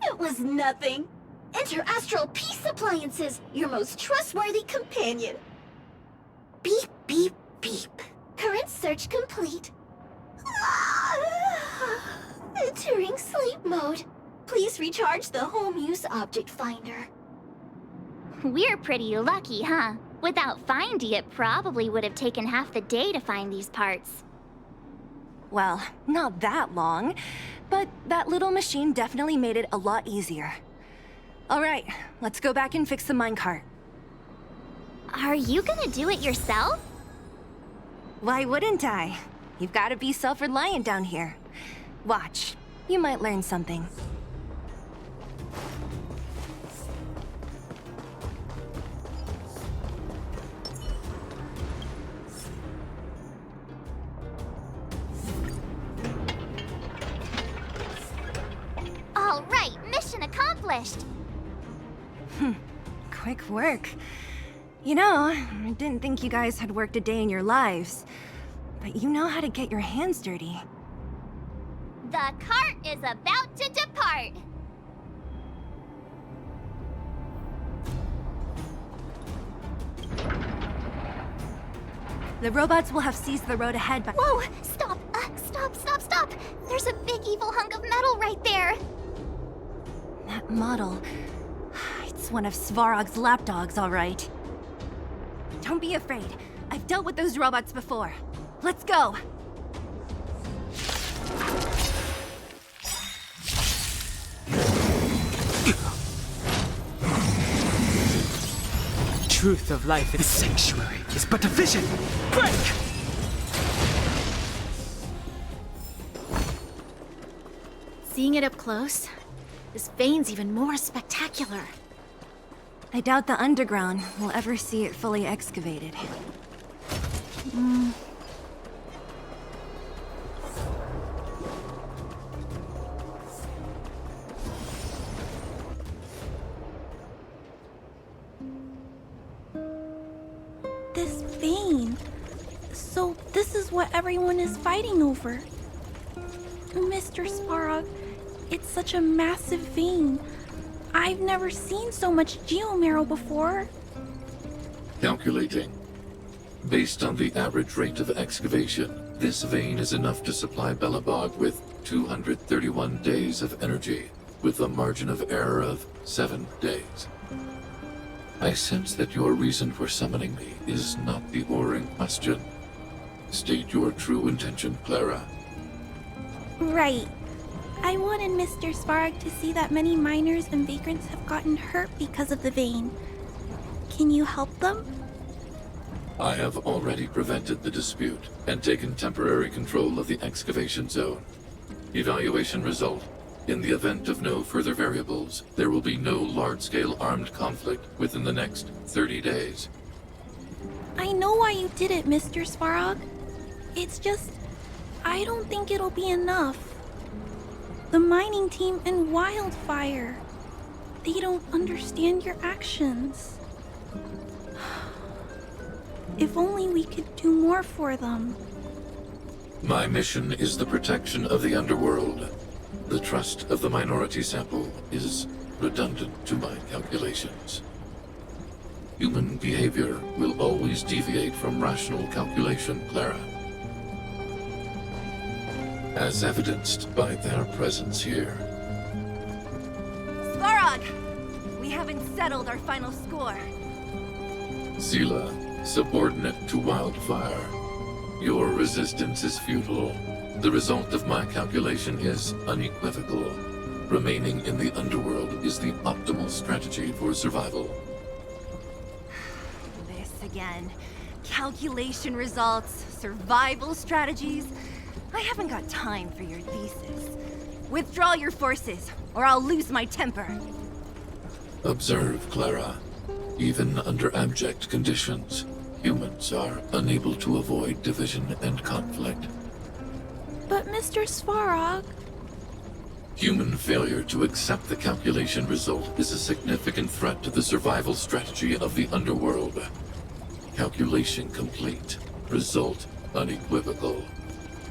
It was nothing. Interastral Peace Appliances, your most trustworthy companion. Beep, beep, beep. Current search complete. Entering sleep mode. Please recharge the Home Use Object Finder. We're pretty lucky, huh? Without Findy, it probably would have taken half the day to find these parts. Well, not that long, but that little machine definitely made it a lot easier. All right, let's go back and fix the minecart. Are you gonna do it yourself? Why wouldn't I? You've got to be self-reliant down here. Watch, you might learn something. All right, mission accomplished. Quick work. You know, I didn't think you guys had worked a day in your lives, but you know how to get your hands dirty. The cart is about to depart. The robots will have seized the road ahead, but— Whoa! Stop! Stop! There's a big evil hunk of metal right there. that model... It's one of Svarog's lapdogs, all right. Don't be afraid. I've dealt with those robots before. Let's go! Truth of life, the sanctuary is but a vision. Break! Seeing it up close, this vein's even more spectacular. I doubt the underground will ever see it fully excavated. This vein. So this is what everyone is fighting over. Mr. Svarog, it's such a massive vein. I've never seen so much geomarrow before. Calculating. Based on the average rate of excavation, this vein is enough to supply Belobog with 231 days of energy, with a margin of error of 7 days. I sense that your reason for summoning me is not the ore in question. State your true intention, Clara. Right. I wanted Mr. Svarog to see that many miners and vagrants have gotten hurt because of the vein. Can you help them? I have already prevented the dispute and taken temporary control of the excavation zone. Evaluation result. In the event of no further variables, there will be no large-scale armed conflict within the next 30 days. I know why you did it, Mr. Svarog. It's just, I don't think it'll be enough. The mining team and Wildfire, they don't understand your actions. If only we could do more for them. My mission is the protection of the underworld. The trust of the minority sample is redundant to my calculations. Human behavior will always deviate from rational calculation, Clara. As evidenced by their presence here. Svarog! We haven't settled our final score. Zila, subordinate to Wildfire. Your resistance is futile. The result of my calculation is unequivocal. Remaining in the underworld is the optimal strategy for survival. This again. Calculation results, survival strategies. I haven't got time for your thesis. Withdraw your forces, or I'll lose my temper. Observe, Clara. Even under abject conditions, humans are unable to avoid division and conflict. But Mr. Svarog... Human failure to accept the calculation result is a significant threat to the survival strategy of the underworld. Calculation complete. Result unequivocal.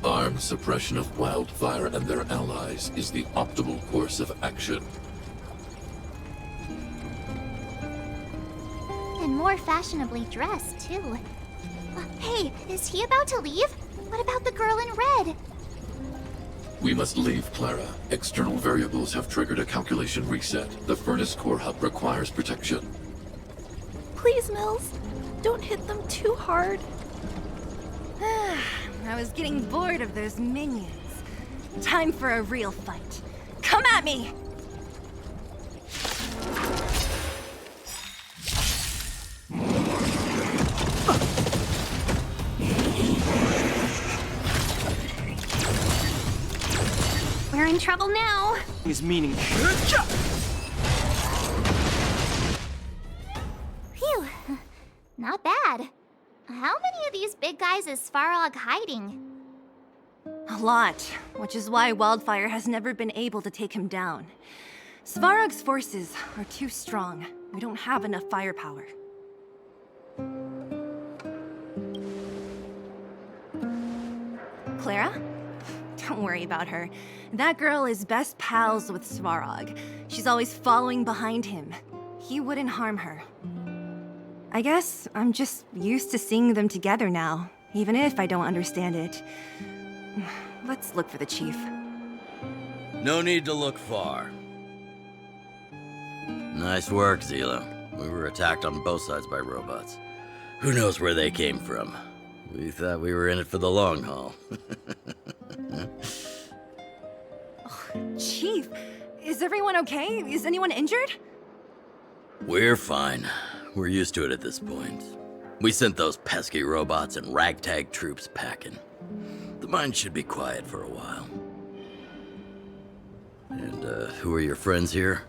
Armed suppression of Wildfire and their allies is the optimal course of action. And more fashionably dressed, too. Hey, is he about to leave? What about the girl in red? We must leave, Clara. External variables have triggered a calculation reset. The furnace core hub requires protection. Please, Mills, don't hit them too hard. I was getting bored of those minions. Time for a real fight. Come at me! We're in trouble now. His meaning. Phew. Not bad. How many of these big guys is Svarog hiding? A lot, which is why Wildfire has never been able to take him down. Svarog's forces are too strong. We don't have enough firepower. Clara? Don't worry about her. That girl is best pals with Svarog. She's always following behind him. He wouldn't harm her. I guess I'm just used to seeing them together now, even if I don't understand it. Let's look for the chief. No need to look far. Nice work, Zila. We were attacked on both sides by robots. Who knows where they came from? We thought we were in it for the long haul. Chief, is everyone okay? Is anyone injured? We're fine. We're used to it at this point. We sent those pesky robots and ragtag troops packing. The mine should be quiet for a while. And, who are your friends here?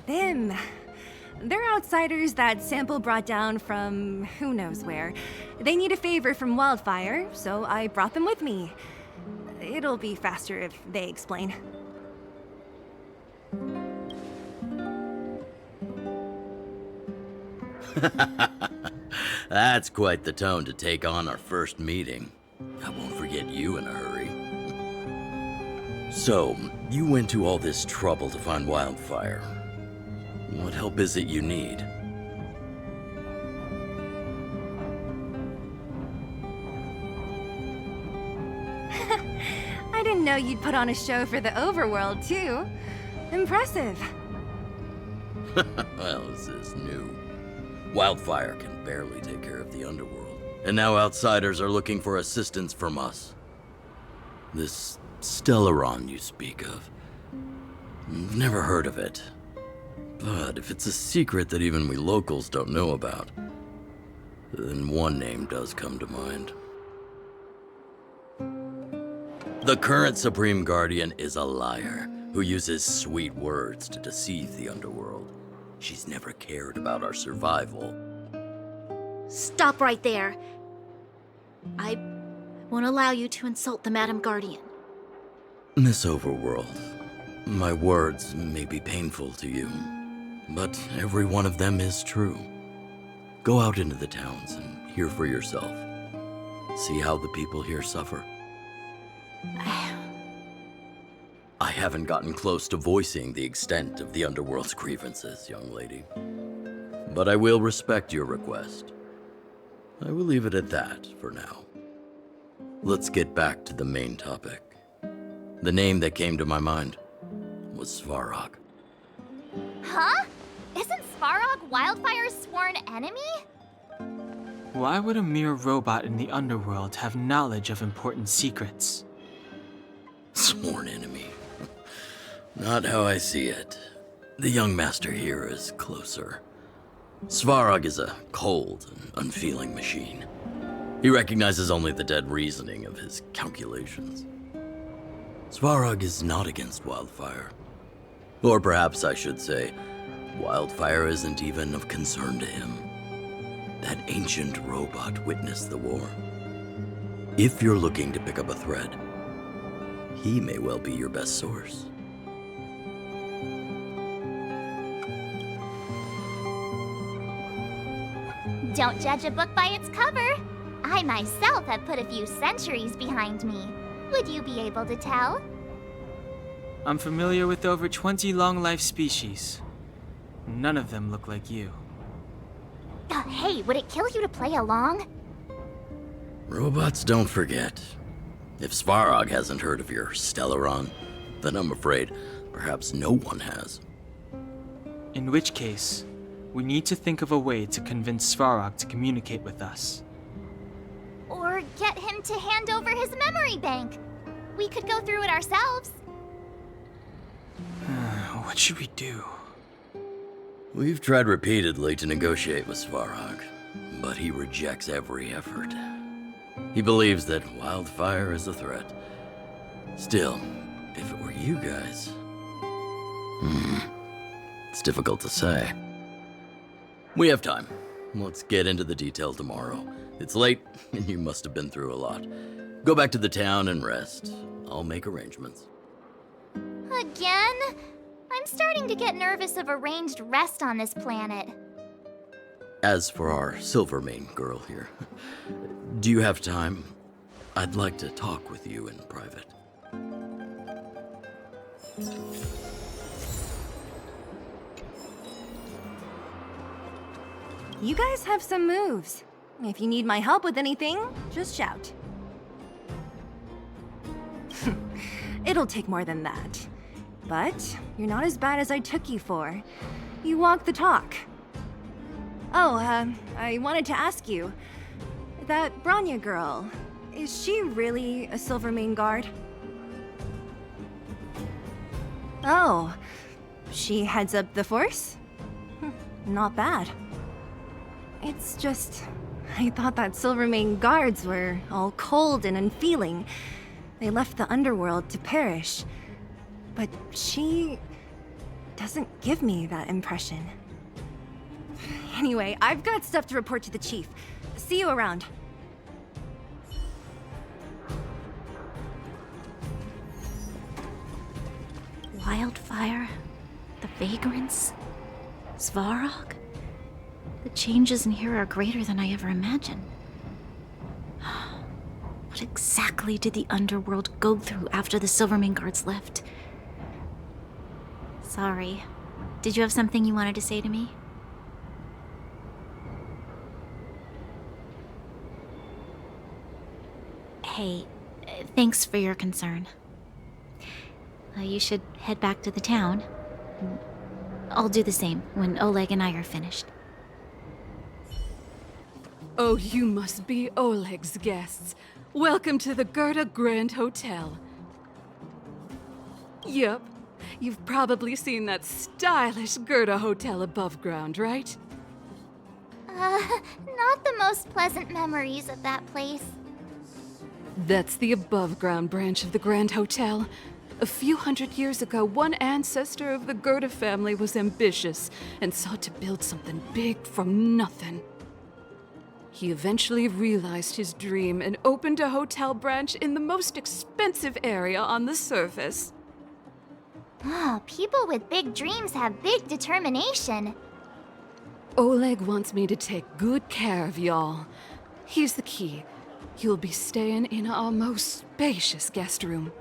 them. They're outsiders that Sample brought down from who knows where. They need a favor from Wildfire, so I brought them with me. It'll be faster if they explain. That's quite the tone to take on our first meeting. I won't forget you in a hurry. So, you went to all this trouble to find Wildfire. What help is it you need? I didn't know you'd put on a show for the overworld, too. Impressive. Well, this is new. Wildfire can barely take care of the underworld, and now outsiders are looking for assistance from us. This Stellaron you speak of. Never heard of it. But if it's a secret that even we locals don't know about, then one name does come to mind. The current Supreme Guardian is a liar who uses sweet words to deceive the underworld. She's never cared about our survival. Stop right there. I won't allow you to insult the Madam Guardian. Miss Overworld, my words may be painful to you, but every one of them is true. Go out into the towns and hear for yourself. See how the people here suffer. I haven't gotten close to voicing the extent of the underworld's grievances, young lady. But I will respect your request. I will leave it at that for now. Let's get back to the main topic. The name that came to my mind was Svarog. Huh? Isn't Svarog Wildfire's sworn enemy? Why would a mere robot in the underworld have knowledge of important secrets? Sworn enemy. Not how I see it. The young master here is closer. Svarog is a cold and unfeeling machine. He recognizes only the dead reasoning of his calculations. Svarog is not against Wildfire. Or perhaps I should say, Wildfire isn't even of concern to him. That ancient robot witnessed the war. If you're looking to pick up a thread, he may well be your best source. Don't judge a book by its cover. I myself have put a few centuries behind me. Would you be able to tell? I'm familiar with over 20 long-life species. None of them look like you. Hey, would it kill you to play along? Robots don't forget. If Svarog hasn't heard of your Stellaron, then I'm afraid perhaps no one has. In which case, we need to think of a way to convince Svarog to communicate with us. Or get him to hand over his memory bank. We could go through it ourselves. What should we do? We've tried repeatedly to negotiate with Svarog, but he rejects every effort. He believes that Wildfire is a threat. Still, if it were you guys... it's difficult to say. We have time. Let's get into the detail tomorrow. It's late, and you must have been through a lot. Go back to the town and rest. I'll make arrangements. Again? I'm starting to get nervous of arranged rest on this planet. As for our Silvermane girl here, do you have time? I'd like to talk with you in private. You guys have some moves. If you need my help with anything, just shout. It'll take more than that. But you're not as bad as I took you for. You walk the talk. Oh, I wanted to ask you. That Bronya girl, is she really a Silvermane guard? Oh, she heads up the force? Not bad. It's just, I thought that Silvermane guards were all cold and unfeeling. They left the underworld to perish. But she doesn't give me that impression. Anyway, I've got stuff to report to the chief. See you around. Wildfire, the vagrants, Svarog. The changes in here are greater than I ever imagined. What exactly did the underworld go through after the Silvermane guards left? Sorry. Did you have something you wanted to say to me? Hey, thanks for your concern. You should head back to the town. I'll do the same when Oleg and I are finished. Oh, you must be Oleg's guests. Welcome to the Gerda Grand Hotel. Yep, you've probably seen that stylish Gerda Hotel above ground, right? Not the most pleasant memories of that place. That's the above-ground branch of the Grand Hotel. A few hundred years ago, one ancestor of the Gerda family was ambitious and sought to build something big from nothing. He eventually realized his dream and opened a hotel branch in the most expensive area on the surface. People with big dreams have big determination. Oleg wants me to take good care of y'all. Here's the key. You'll be staying in our most spacious guest room.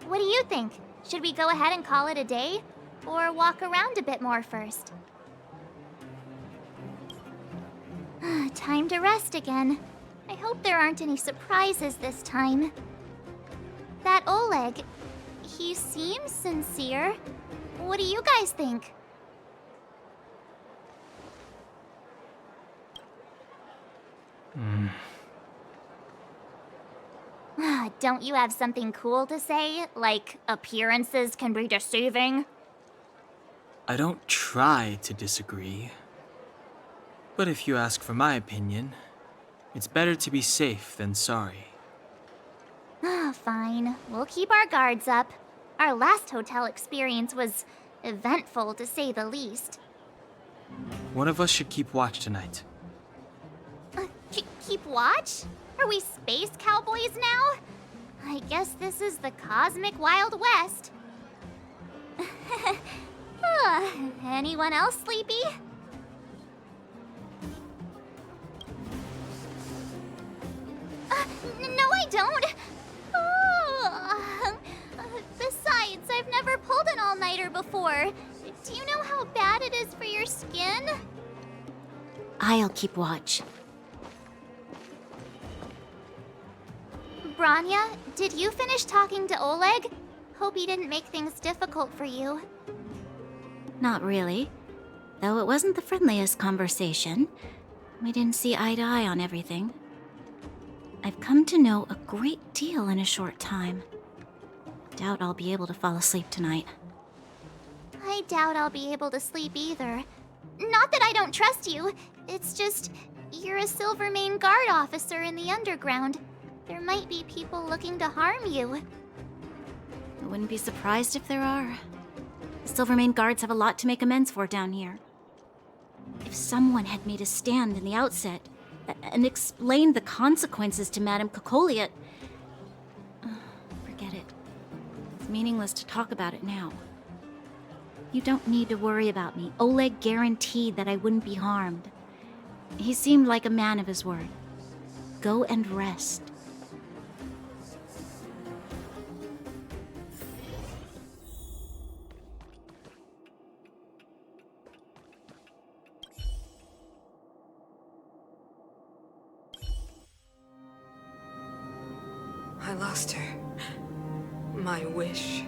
What do you think? Should we go ahead and call it a day? Or walk around a bit more first? Time to rest again. I hope there aren't any surprises this time. That Oleg, he seems sincere. What do you guys think? Don't you have something cool to say? Like, appearances can be deceiving? I don't try to disagree. But if you ask for my opinion, it's better to be safe than sorry. Fine. We'll keep our guards up. Our last hotel experience was eventful, to say the least. One of us should keep watch tonight. Keep watch? Are we space cowboys now? I guess this is the cosmic Wild West. Anyone else sleepy? No, I don't. Besides, I've never pulled an all-nighter before. Do you know how bad it is for your skin? I'll keep watch. Branya, did you finish talking to Oleg? Hope he didn't make things difficult for you. Not really. Though it wasn't the friendliest conversation. We didn't see eye to eye on everything. I've come to know a great deal in a short time. Doubt I'll be able to fall asleep tonight. I doubt I'll be able to sleep either. Not that I don't trust you. It's just, you're a Silvermane guard officer in the underground. There might be people looking to harm you. I wouldn't be surprised if there are. The Silvermane guards have a lot to make amends for down here. If someone had made a stand in the outset and explained the consequences to Madame Cocolia, forget it. It's meaningless to talk about it now. You don't need to worry about me. Oleg guaranteed that I wouldn't be harmed. He seemed like a man of his word. Go and rest. I lost her. My wish.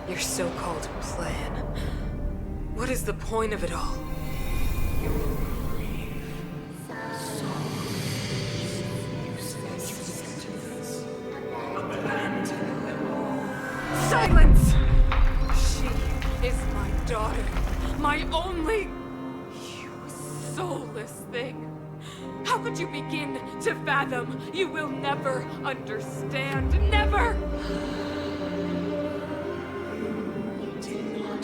Your so-called plan. What is the point of it all? Silence! She is my daughter. My only... You soulless thing. How could you begin to fathom? You will never understand. Never! You did not